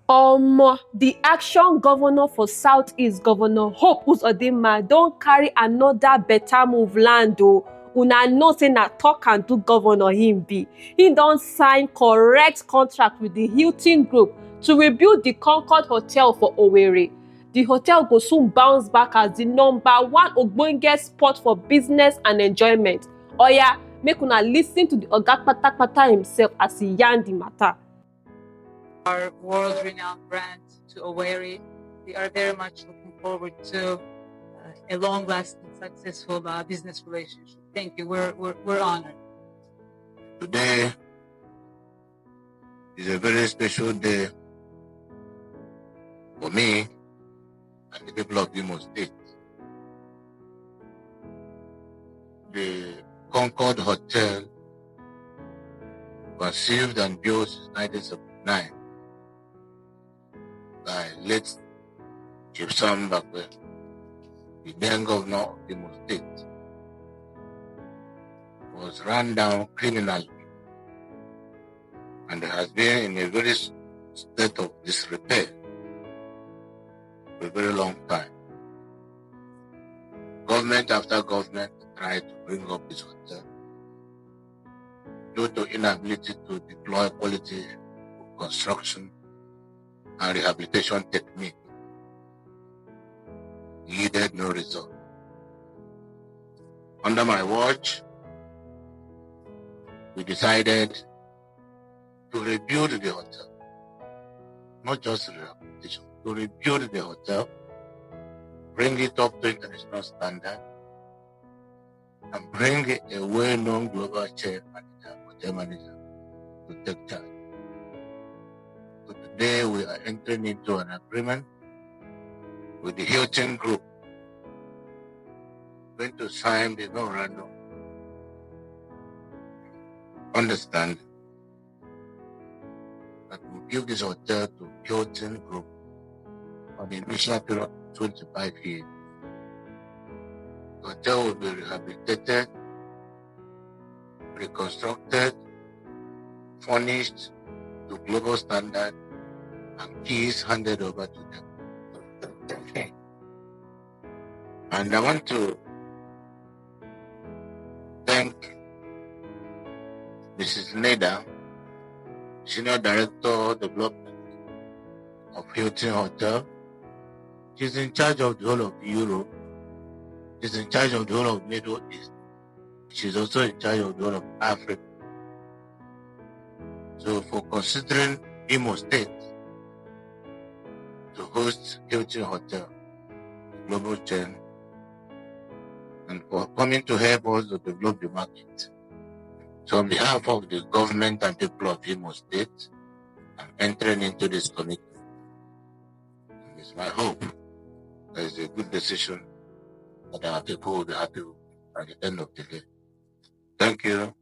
The action governor for Southeast, Governor Hope Uzodimma, don carry another better move land o. Una know say na talk and do governor him be. He don sign correct contract with the Hilton Group to rebuild the Concord Hotel for Owerri. The hotel go soon bounce back as the #1 ogbonge spot for business and enjoyment. Oya, make una lis ten to the oga kpatakpata himself as he yarn the matter. Our world-renowned brand to Owerri. We are very much looking forward to a long-lasting, successful business relationship. Thank you. We're honored. Today is a very special day for me and the people of Imo State. The Concord Hotel, conceived and built in 1979 by late Chief Sam Bakwe, the then governor of Imo State, was run down criminally and has been in a very state of disrepair for a very long time. Government after government tried to bring up this hotel due to inability to deploy quality construction and rehabilitation technique. Yielded no result. Under my watch, we decided to rebuild the hotel, not just rehabilitation, to rebuild the hotel, bring it up to international standard, and bring a well-known global chair manager, hotel manager, to take charge. So today we are entering into an agreement with the Hilton Group. We're going to sign the memorandum understand that we give this hotel to Hilton Group on the initial period of 25 years. The hotel will be rehabilitated, reconstructed, furnished to global standard, and keys handed over to them. And I want to thank Mrs. Neda, Senior Director of Development of Hilton Hotel. She's in charge of the whole of Europe. She's in charge of the whole of Middle East. She's also in charge of the whole of Africa. So for considering Imo State to host Hilton Hotel, global chain, and for coming to help us to develop the market. So on behalf of the government and people of Imo State, I'm entering into this commitment. And it's my hope that it's a good decision that our people will be happy with at the end of the day. Thank you.